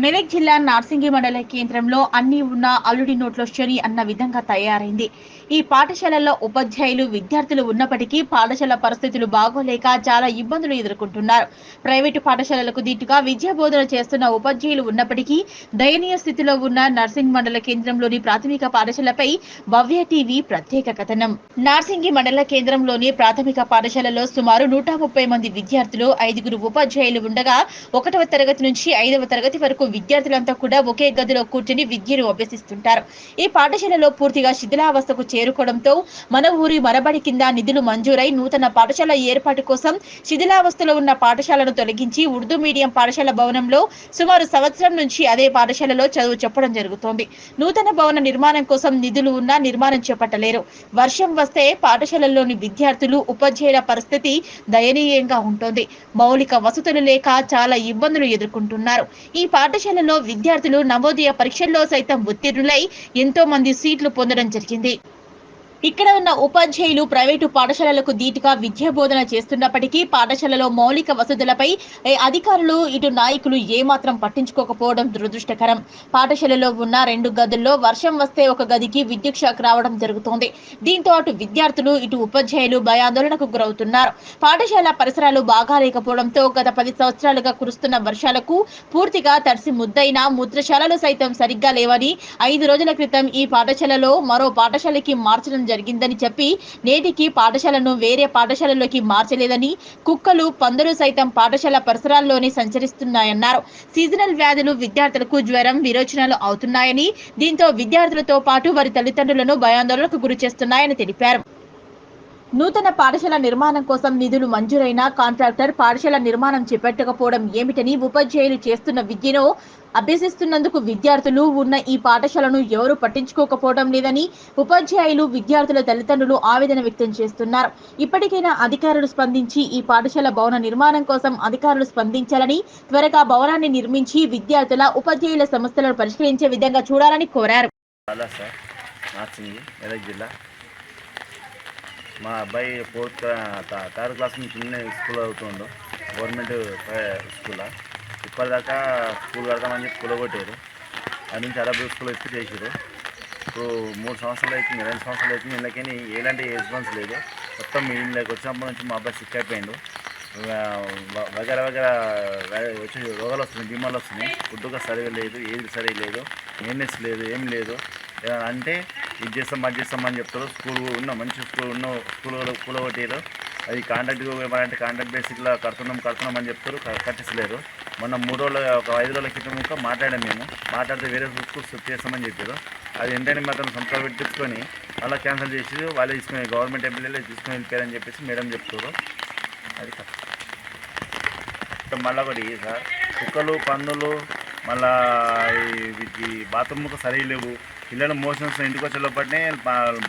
మెదక్ జిల్లా నార్సింగి మండల కేంద్రంలో అన్ని ఉన్న అల్లుడి నోట్లో శని అన్న విధంగా తయారైంది. ఈ పాఠశాలలో ఉపాధ్యాయులు విద్యార్థులు ఉన్నప్పటికీ పాఠశాల పరిస్థితులు బాగోలేక చాలా ఇబ్బందులు ఎదుర్కొంటున్నారు. ప్రైవేటు పాఠశాలలకు దీటుగా విద్యా బోధన చేస్తున్న ఉపాధ్యాయులు ఉన్నప్పటికీ దయనీయ స్థితిలో ఉన్న నార్సింగి మండల కేంద్రంలోని ప్రాథమిక పాఠశాలపై భవ్య టీవీ ప్రత్యేక కథనం. నార్సింగి మండల కేంద్రంలోని ప్రాథమిక పాఠశాలలో సుమారు 130 మంది విద్యార్థులు, 5గురు ఉపాధ్యాయులు ఉండగా 1వ తరగతి నుంచి 5వ తరగతి వరకు విద్యార్థులంతా కూడా ఒకే గదిలో కూర్చుని విద్యను అభ్యసిస్తుంటారు. ఈ పాఠశాలలో పూర్తిగా శిథిలావస్థకు చేరుకోవడంతో మన ఊరి మనబడి కింద నిధులు మంజూరై నూతన పాఠశాల ఏర్పాటు కోసం శిథిలావస్థలో ఉన్న పాఠశాలను తొలగించి ఉర్దూ మీడియం పాఠశాల భవనంలో సుమారు సంవత్సరం నుంచి అదే పాఠశాలలో చదువు చెప్పడం జరుగుతోంది. నూతన భవన నిర్మాణం కోసం నిధులు ఉన్నా నిర్మాణం చేపట్టలేరు. వర్షం వస్తే పాఠశాలలోని విద్యార్థులు, ఉపాధ్యాయుల పరిస్థితి దయనీయంగా ఉంటుంది. మౌలిక వసతులు లేక చాలా ఇబ్బందులు ఎదుర్కొంటున్నారు. ఈ పాఠశాలలో విద్యార్థులు నవోదయ పరీక్షల్లో సైతం ఉత్తీర్ణులై ఎంతో మంది సీట్లు పొందడం జరిగింది. ఇక్కడ ఉన్న ఉపాధ్యాయులు ప్రైవేటు పాఠశాలలకు దీటుగా విద్యా బోధన చేస్తున్నప్పటికీ పాఠశాలలో మౌలిక వసతులపై అధికారులు, ఇటు నాయకులు ఏమాత్రం పట్టించుకోకపోవడం దురదృష్టకరం. పాఠశాలలో ఉన్న 2 గదుల్లో వర్షం వస్తే ఒక గదికి విద్యుత్ షాక్ రావడం జరుగుతోంది. దీంతో అటు విద్యార్థులు, ఇటు ఉపాధ్యాయులు భయాందోళనకు గురవుతున్నారు. పాఠశాల పరిసరాలు బాగా లేకపోవడంతో గత 10 సంవత్సరాలుగా కురుస్తున్న వర్షాలకు పూర్తిగా తడిసి ముద్దైన మూత్రశాలలు సైతం సరిగ్గా లేవని 5 రోజుల క్రితం ఈ పాఠశాలలో మరో పాఠశాలకి మార్చడం జరిగిందని చెప్పి నేటికి పాఠశాలను వేరే పాఠశాలలోకి మార్చలేదని, కుక్కలు, పందులు సైతం పాఠశాల పరిసరాల్లోనే సంచరిస్తున్నాయన్నారు. సీజనల్ వ్యాధులు విద్యార్థులకు జ్వరం, విరోచనాలు అవుతున్నాయని, దీంతో విద్యార్థులతో పాటు వారి తల్లిదండ్రులను భయాందోళనకు గురి చేస్తున్నాయని తెలిపారు. నూతన పాఠశాల నిర్మాణం కోసం నిధులు మంజూరైన కాంట్రాక్టర్ పాఠశాల నిర్మాణం చేపట్టకపోవడం ఏమిటని, ఉపాధ్యాయులు చేస్తున్న విద్యను అభ్యసిస్తున్నందుకు విద్యార్థులు ఉన్న ఈ పాఠశాలను ఎవరు పట్టించుకోకపోవడం లేదని ఉపాధ్యాయులు, విద్యార్థుల తల్లిదండ్రులు ఆవేదన వ్యక్తం చేస్తున్నారు. ఇప్పటికైనా అధికారులు స్పందించి ఈ పాఠశాల భవన నిర్మాణం కోసం అధికారులు స్పందించాలని, త్వరగా భవనాన్ని నిర్మించి విద్యార్థుల, ఉపాధ్యాయుల సమస్యలను పరిష్కరించే విధంగా చూడాలని కోరారు. మా అబ్బాయి 3rd క్లాస్ నుంచి స్కూల్ అవుతుండు, గవర్నమెంట్ స్కూల్లో. ఇప్పటిదాకా స్కూల్ కడతామని చెప్పి కూలగొట్టారు. అది నుంచి అరబీ స్కూల్ ఎత్తి చేసారు. ఇప్పుడు 3 సంవత్సరాలు అవుతుంది, 2 సంవత్సరాలు అవుతుంది. ఇళ్ళకని ఎలాంటి రెస్పాన్స్ లేదు. మొత్తం ఇళ్ళకి వచ్చినప్పటి నుంచి మా అబ్బాయి సిక్ అయిపోయాడు. వగర వచ్చి రోగాలు వస్తున్నాయి, బీమాలు వస్తున్నాయి. ఫుడ్గా సరిగా లేదు, ఏది సరిగా లేదు, మెయింటెనెన్స్ లేదు, ఏం లేదు. అంటే ఇది చేస్తాం, అది చేస్తామని చెప్తారు. స్కూల్ ఉన్న మంచి స్కూల్ ఉన్న స్కూల్ కొట్టారు. అది కాంట్రాక్ట్ ఇవ్వాలంటే కాంట్రాక్ట్ బేసిక్లో కడుతున్నాం అని చెప్తారు, కట్టించలేరు. మొన్న 3 రోజులు, ఒక 5 రోజుల క్రితం ఇంకా మాట్లాడాం మేము. మాట్లాడితే వేరే స్కూల్స్ చేస్తామని చెప్పారు. అది ఎంతైనా మాత్రం సంతకాలు పెట్టించుకొని అలా క్యాన్సిల్ చేసి వాళ్ళే తీసుకుని గవర్నమెంట్ ఎంప్లాయీలే తీసుకుని వెళ్ళిపోయారని చెప్పేసి మేడం చెప్తారు. అది మళ్ళీ ఒకటి సార్, కుక్కలు, పందులు, మళ్ళీ ఈ బాత్రూమ్కి సరిగా లేవు. పిల్లలు మోషన్స్ ఇంటికి వచ్చే లోపలనే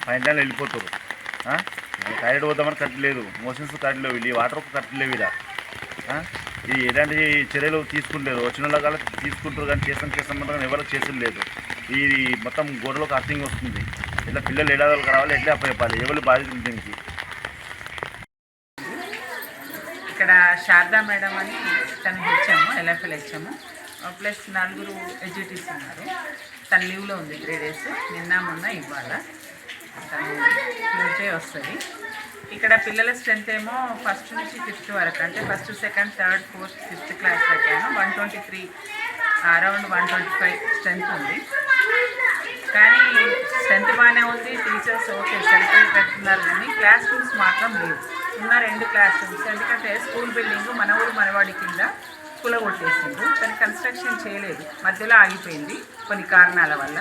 పైన వెళ్ళిపోతారు. టాయిలెట్ పోతామని కట్టలేదు, మోషన్స్ కట్టలేవు, ఈ వాటర్కు కట్టలేవు. ఇలా ఇది ఎలాంటి చర్యలు తీసుకుంటలేదు. వచ్చిన వాళ్ళ తీసుకుంటారు కానీ చేస్తామంటారు ఎవరికి చేసేది లేదు. ఇది మొత్తం గోడలకు అర్థంగా వస్తుంది. ఇట్లా పిల్లలు ఎలా రావాలి, ఎట్లా అప్పచెప్పాలి, ఎవరు బాధితులు దీనికి? ఇక్కడ శారదా మేడం అని తను హెచ్ఎము, LFL హెచ్ఎము, ప్లస్ 4 ఎడ్యుటీస్ ఉన్నారు. తన లీవ్లో ఉంది 3 డేస్. నిన్న మొన్న ఇవ్వాల తను ట్యూస్డే వస్తుంది. ఇక్కడ పిల్లల స్ట్రెంత్ ఏమో 1st నుంచి 5th వరకు, అంటే 1st, 2nd, 3rd, 4th, 5th class వరకు 123, అరౌండ్ 125 స్ట్రెంత్ ఉంది. కానీ స్ట్రెంత్ బాగానే ఉంది, టీచర్స్ ఓకే సరిపోయి పెడుతున్నారు. కానీ క్లాస్ రూమ్స్ మాత్రం లేవు. ఉన్న 2 క్లాస్ రూమ్స్, ఎందుకంటే స్కూల్ బిల్డింగ్ మన ఊరు మనవాడి కింద కూలగొట్టేసిండు. కానీ కన్స్ట్రక్షన్ చేయలేదు, మధ్యలో ఆగిపోయింది కొన్ని కారణాల వల్ల.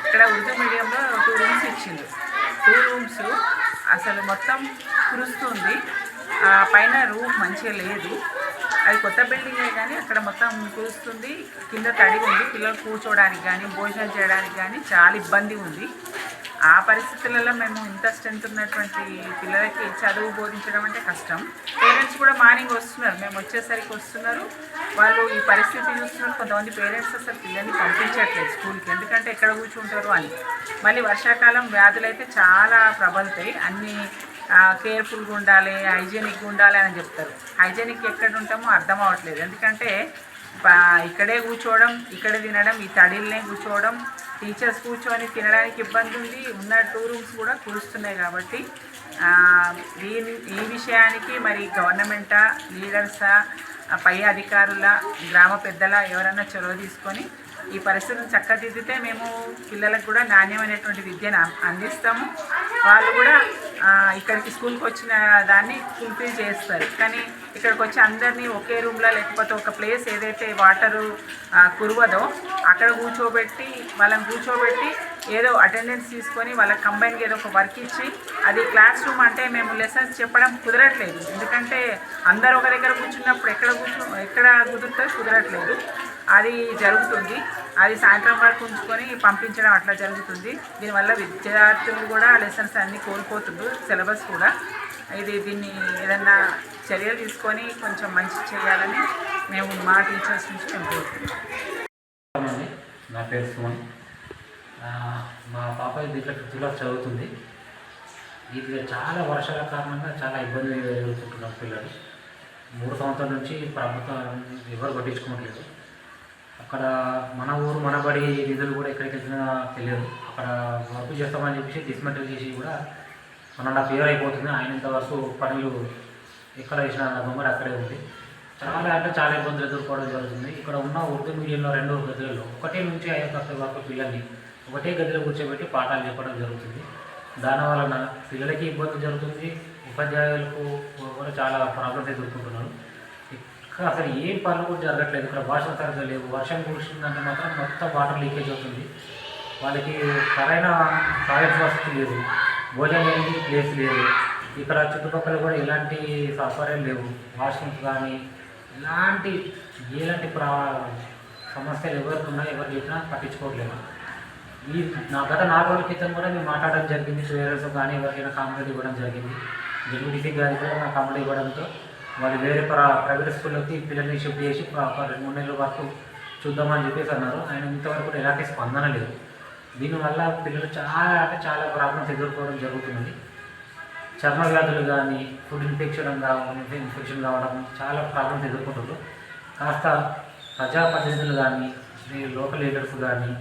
ఇక్కడ ఉర్దూ మీడియంలో 2 రూమ్స్ ఇచ్చిండు. 2 రూమ్స్ అసలు మొత్తం కురుస్తుంది. పైన రూమ్ మంచిగా లేదు. అది కొత్త బిల్డింగే కానీ అక్కడ మొత్తం కురుస్తుంది. కింద తడి ఉంది. పిల్లలు కూర్చోవడానికి కానీ భోజనం చేయడానికి కానీ చాలా ఇబ్బంది ఉంది. ఆ పరిస్థితులలో మేము ఇంత స్ట్రెంత్ ఉన్నటువంటి పిల్లలకి చదువు బోధించడం అంటే కష్టం. పేరెంట్స్ కూడా మార్నింగ్ వస్తున్నారు, మేము వచ్చేసరికి వస్తున్నారు. వాళ్ళు ఈ పరిస్థితి చూస్తున్నారు. కొంతమంది పేరెంట్స్ అసలు పిల్లల్ని పంపించట్లేదు స్కూల్కి, ఎందుకంటే ఎక్కడ కూర్చుంటారు అని. మళ్ళీ వర్షాకాలం వ్యాధులు అయితే చాలా ప్రబలుతాయి. అన్నీ కేర్ఫుల్గా ఉండాలి, హైజీనిక్గా ఉండాలి అని చెప్తారు. హైజీనిక్ ఎక్కడ ఉంటామో అర్థం అవ్వట్లేదు. ఎందుకంటే ఇక్కడే కూర్చోవడం, ఇక్కడే తినడం, ఈ తడిల్నే కూర్చోవడం, టీచర్స్ కూర్చొని తినడానికి ఇబ్బంది ఉంది. ఉన్న 2 రూమ్స్ కూడా కురుస్తున్నాయి. కాబట్టి ఈ విషయానికి మరి గవర్నమెంటా, లీడర్సా, పై అధికారుల, గ్రామ పెద్దల ఎవరైనా చొరవ తీసుకొని ఈ పరిస్థితిని చక్కదిద్దితే మేము పిల్లలకు కూడా నాణ్యమైనటువంటి విద్యను అందిస్తాము. వాళ్ళు కూడా ఇక్కడికి స్కూల్కి వచ్చిన దాన్ని ఫుల్ఫిల్ చేస్తారు. కానీ ఇక్కడికి వచ్చి అందరినీ ఒకే రూమ్లో లేకపోతే ఒక ప్లేస్ ఏదైతే వాటరు కురవదో అక్కడ వాళ్ళని కూర్చోబెట్టి ఏదో అటెండెన్స్ తీసుకొని వాళ్ళకి కంబైన్గా ఏదో ఒక వర్క్ ఇచ్చి అది క్లాస్ రూమ్ అంటే మేము లెసన్స్ చెప్పడం కుదరట్లేదు. ఎందుకంటే అందరు ఒక దగ్గర కూర్చున్నప్పుడు ఎక్కడ కుదరట్లేదు. అది జరుగుతుంది. అది సాయంత్రం వరకు ఉంచుకొని పంపించడం అట్లా జరుగుతుంది. దీనివల్ల విద్యార్థులు కూడా లెసన్స్ అన్నీ కోల్పోతుండ్రు, సిలబస్ కూడా. దీన్ని ఏదన్నా చర్యలు తీసుకొని కొంచెం మంచి చేయాలని మేము మా టీచర్స్ నుంచి మేము కోరుతున్నాం. నా పేరు సుమన్. మా పాప దీంట్లో 5th క్లాస్ చదువుతుంది. ఇది చాలా వర్షాల కారణంగా చాలా ఇబ్బంది ఎదుర్కొంటున్నారు పిల్లలు. 3 సంవత్సరాల నుంచి ప్రభుత్వం ఎవరు పట్టించుకోవట్లేదు. అక్కడ మన ఊరు మన బడి నిధులు కూడా ఎక్కడికి వెళ్తున్నా తెలియదు. అక్కడ వర్క్ చేస్తామని చెప్పేసి డిస్మెంటల్ చేసి కూడా 1.5 year అయిపోతుంది. ఆయనంత వరకు పనులు ఎక్కడ వేసిన బొమ్మలు అక్కడే ఉంది. చాలా అంటే చాలా ఇబ్బందులు ఎదుర్కోవడం జరుగుతుంది. ఇక్కడ ఉన్న ఉర్దూ మీడియంలో 2 గదులలో 1 నుంచి 5వ తరగతి వరకు పిల్లల్ని ఒకటే గదిలో కూర్చోబెట్టి పాఠాలు చెప్పడం జరుగుతుంది. దానివలన పిల్లలకి ఇబ్బంది జరుగుతుంది, ఉపాధ్యాయులకు కూడా చాలా ప్రాబ్లమ్స్ ఎదుర్కొంటున్నారు. ఇక్కడ అసలు ఏం పనులు కూడా జరగట్లేదు. ఇక్కడ భాషలు సరిగ్గా లేవు. వర్షం కురిసిందంటే మాత్రం మొత్తం వాటర్ లీకేజ్ అవుతుంది. వాళ్ళకి సరైన టాయిలెట్స్ వసతి లేదు, భోజనం ప్లేస్ లేదు. ఇక్కడ చుట్టుపక్కల కూడా ఎలాంటి సౌకర్యాలు లేవు. వాష్రూమ్స్ కానీ ఎలాంటి సమస్యలు ఎవరికి ఉన్నా ఎవరు చెప్పినా పట్టించుకోవట్లేదు. గత 4 రోజుల క్రితం కూడా మేము మాట్లాడడం జరిగింది. పేరెంట్స్ కానీ ఎవరికైనా కాంప్లైంట్ ఇవ్వడం జరిగింది. జడ్పీటీసీ గారికి కూడా కాంప్లైంట్ ఇవ్వడంతో వాళ్ళు వేరే ప్రైవేట్ స్కూల్లోకి పిల్లల్ని షిఫ్ట్ చేసి 2-3 నెలల వరకు చూద్దామని చెప్పేసి అన్నారు. ఆయన ఇంతవరకు కూడా ఎలాంటి స్పందన లేదు. దీనివల్ల పిల్లలు చాలా ప్రాబ్లమ్స్ ఎదుర్కోవడం జరుగుతుంది. చర్మ వ్యాధులు కానీ, ఫుడ్ ఇన్ఫెక్షన్ కావడం చాలా ప్రాబ్లమ్స్ ఎదుర్కొంటున్నారు. కాస్త ప్రజాప్రతినిధులు కానీ, లోకల్ లీడర్స్ కానీ,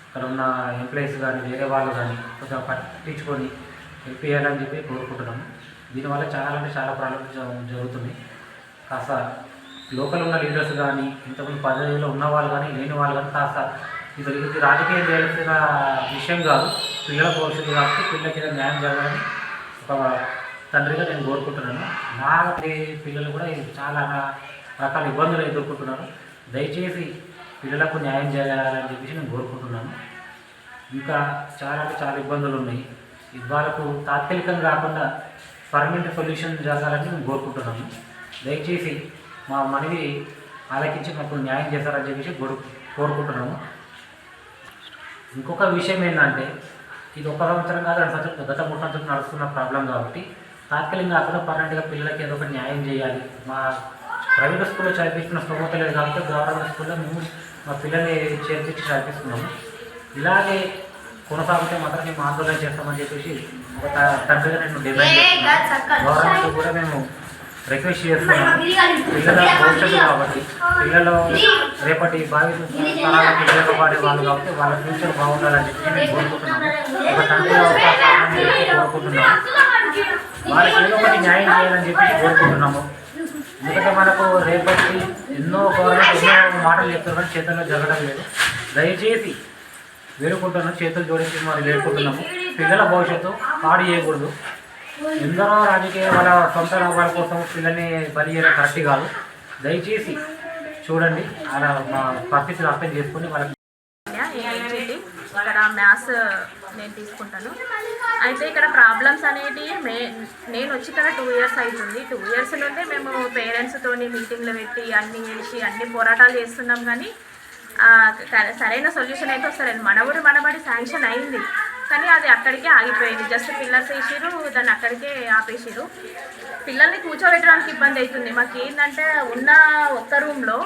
అక్కడ ఉన్న ఎంప్లాయీస్ కానీ, వేరే వాళ్ళు కానీ కొంచెం పట్టించుకొని హెల్ప్ చేయాలని చెప్పి కోరుకుంటున్నాము. దీనివల్ల చాలా ప్రాబ్లమ్స్ జరుగుతుంది. కాస్త లోకల్ ఉన్న లీడర్స్ కానీ, ఇంతకుముందు పదవిలో ఉన్న వాళ్ళు కానీ, లేని వాళ్ళు కానీ కాస్త ఇది రాజకీయం చేయాల్సిన విషయం కాదు, పిల్లల భవిష్యత్తు కాబట్టి పిల్లలకి న్యాయం జరగాలని ఒక తండ్రిగా నేను కోరుకుంటున్నాను. నా పిల్లలు కూడా చాలా రకాల ఇబ్బందులు ఎదుర్కొంటున్నారు. దయచేసి పిల్లలకు న్యాయం చేయాలని చెప్పేసి నేను కోరుకుంటున్నాను. ఇంకా చాలా ఇబ్బందులు ఉన్నాయి. వాళ్ళకు తాత్కాలికంగా కాకుండా పర్మనెంట్ సొల్యూషన్ జరగాలని నేను కోరుకుంటున్నాను. దయచేసి మా మనవి ఆలకించి మాకు న్యాయం చేస్తారని చెప్పేసి కోరుకుంటున్నాము. ఇంకొక విషయం ఏంటంటే, ఇది 1 సంవత్సరం కాదు 2 సంవత్సరం గత 3 సంవత్సరం నడుస్తున్న ప్రాబ్లం కాబట్టి తాత్కాలికంగా కాకుండా పర్మనెంట్గా పిల్లలకి ఏదో ఒకటి న్యాయం చేయాలి. మా ప్రైవేట్ స్కూల్లో చదివిస్తున్న స్తోమత లేదు కాబట్టి గవర్నమెంట్ స్కూల్లో మేము మా పిల్లల్ని చేర్పించి చదివిస్తున్నాము. ఇలాగే కొనసాగితే మాత్రం మేము ఆందోళన చేస్తామని చెప్పేసి ఒక తండ్రిగా నేను డిమాండ్ చేస్తున్నాను. గవర్నమెంట్ కూడా మేము రిక్వెస్ట్ చేస్తున్నాము. పిల్లల భవిష్యత్తు కాబట్టి, పిల్లలు రేపటి భావి తరాలకు ఉపయోగపడే వాళ్ళు కాబట్టి వాళ్ళ ఫ్యూచర్ బాగుండాలని చెప్పి మేము కోరుకుంటున్నాము. ఒక తండ్రిగా కోరుకుంటున్నాము. వాళ్ళకి ఏదో ఒకటి న్యాయం చేయాలని చెప్పి కోరుకుంటున్నాము. ఎందుకంటే మనకు రేపటి ఎన్నో మాటలు చెప్తారు కానీ చేతుల్లో జరగడం లేదు. దయచేసి వేడుకుంటున్నాం, చేతులు జోడించి మరి వేడుకుంటున్నాము. పిల్లల భవిష్యత్తు పాడు చేయకూడదు. ఎందరో రాజకీయ వాళ్ళ సొంత లాభాల కోసం పిల్లల్ని బలి చేయడం కరెక్ట్ కాదు. దయచేసి చూడండి, అలా మా పరిస్థితులు అర్థం చేసుకొని వాళ్ళకి. ఇక్కడ మ్యాథ్స్ నేను తీసుకుంటాను. అయితే ఇక్కడ ప్రాబ్లమ్స్ అనేవి నేను వచ్చి ఇక్కడ 2 years అవుతుంది. 2 years నుండి మేము పేరెంట్స్తో మీటింగ్లు పెట్టి అన్ని పోరాటాలు చేస్తున్నాం. కానీ సరైన సొల్యూషన్ అయితే వస్తలేదు. మన ఊరు మనబడి శాంక్షన్ అయింది కానీ అది అక్కడికే ఆగిపోయింది. జస్ట్ పిల్లర్స్ వేసిరు, దాన్ని అక్కడికే ఆపేసిరు. పిల్లల్ని కూర్చోబెట్టడానికి ఇబ్బంది అవుతుంది. మాకు ఏంటంటే ఉన్న ఒక్క రూమ్లో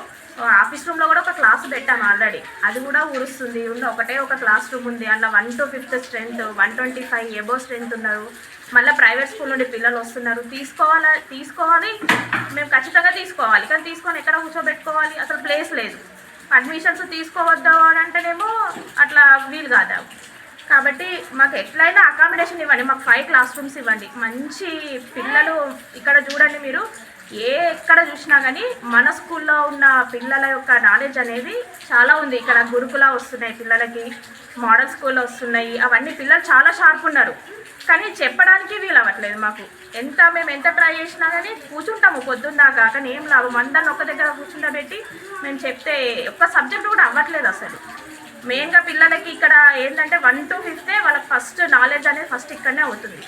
ఆఫీస్ రూమ్లో కూడా ఒక క్లాస్ పెట్టాము ఆల్రెడీ, అది కూడా ఊరుస్తుంది. ఒకటే ఒక క్లాస్ రూమ్ ఉంది, అందులో 1 to 5th strength, 125 above strength ఉన్నారు. మళ్ళీ ప్రైవేట్ స్కూల్ నుండి పిల్లలు వస్తున్నారు. తీసుకోవాలి మేము ఖచ్చితంగా తీసుకోవాలి, కానీ తీసుకొని ఎక్కడ కూర్చోబెట్టుకోవాలి, అసలు ప్లేస్ లేదు. అడ్మిషన్స్ తీసుకోవద్దాం అని అంటేనేమో అట్లా వీలు కాదు. కాబట్టి మాకు ఎట్లయినా అకామిడేషన్ ఇవ్వండి, మాకు 5 క్లాస్ రూమ్స్ ఇవ్వండి. మంచి పిల్లలు ఇక్కడ చూడండి, మీరు ఎక్కడ చూసినా కానీ మన స్కూల్లో ఉన్న పిల్లల యొక్క నాలెడ్జ్ అనేది చాలా ఉంది. ఇక్కడ గురుకులా వస్తున్నాయి పిల్లలకి, మోడల్ స్కూల్లో వస్తున్నాయి, అవన్నీ పిల్లలు చాలా షార్ప్ ఉన్నారు. కానీ చెప్పడానికి వీలు అవ్వట్లేదు మాకు. మేము ఎంత ట్రై చేసినా కానీ కూర్చుంటాము పొద్దున్నాక, కానీ ఏం లాభం, అందరిని ఒక్క దగ్గర కూర్చుండబెట్టి మేము చెప్తే ఒక్క సబ్జెక్ట్ కూడా అవ్వట్లేదు అసలు. మెయిన్గా పిల్లలకి ఇక్కడ ఏంటంటే 1 to 5th వాళ్ళకి ఫస్ట్ నాలెడ్జ్ అనేది ఫస్ట్ ఇక్కడనే అవుతుంది.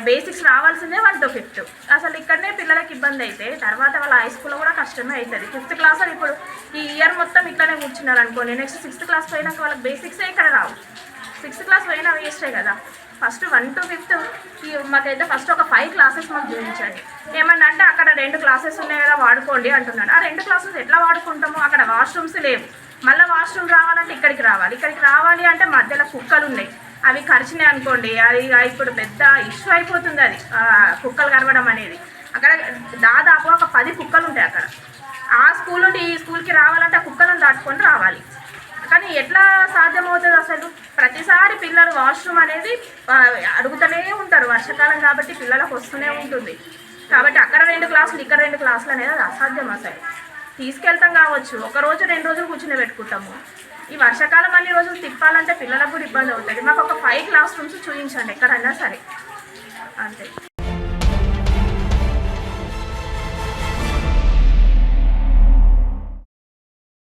బేసిక్స్ రావాల్సిందే 1 to 5th. అసలు ఇక్కడనే పిల్లలకి ఇబ్బంది అయితే తర్వాత వాళ్ళ హై స్కూల్లో కూడా కష్టమే అవుతుంది. 5th క్లాస్ అని ఇప్పుడు ఈ ఇయర్ మొత్తం ఇక్కడనే కూర్చున్నారు అనుకోండి, నెక్స్ట్ 6th క్లాస్ పోయినాక వాళ్ళకి బేసిక్సే ఇక్కడ రావు. 6th క్లాస్ పోయినా వేస్టే కదా. ఫస్ట్ 1 to 5th మాకైతే ఫస్ట్ ఒక 5 క్లాసెస్ మాకు చూపించండి. ఏమన్నా అంటే అక్కడ 2 క్లాసెస్ ఉన్నాయి కదా వాడుకోండి అంటున్నాడు. ఆ 2 క్లాసెస్ ఎట్లా వాడుకుంటాము? అక్కడ వాష్రూమ్స్ లేవు, మళ్ళీ వాష్రూమ్ రావాలంటే ఇక్కడికి రావాలి అంటే మధ్యలో కుక్కలు ఉన్నాయి, అవి కరిచినాయి అనుకోండి, అది ఇప్పుడు పెద్ద ఇష్యూ అయిపోతుంది. అది కుక్కలు కరవడం అనేది అక్కడ దాదాపు ఒక 10 కుక్కలు ఉంటాయి అక్కడ. ఆ స్కూల్ నుండి ఈ స్కూల్కి రావాలంటే ఆ కుక్కలను దాటుకొని రావాలి. కానీ ఎట్లా సాధ్యమవుతుంది అసలు? ప్రతిసారి పిల్లలు వాష్రూమ్ అనేది అడుగుతూనే ఉంటారు, వర్షాకాలం కాబట్టి పిల్లలకు వస్తూనే ఉంటుంది. కాబట్టి అక్కడ 2 క్లాసులు ఇక్కడ 2 క్లాసులు అనేది అది అసాధ్యం అసలు. తీసుకెళ్తాం కావచ్చు, ఒక రోజు 2 రోజులు కూర్చుని పెట్టుకుంటాము. ఈ వర్షాకాలం అన్ని రోజులు తిప్పాలంటే పిల్లలకు కూడా ఇబ్బంది అవుతుంది. మాకు ఒక 5 క్లాస్ రూమ్స్ చూపించండి ఎక్కడైనా సరే, అంతే.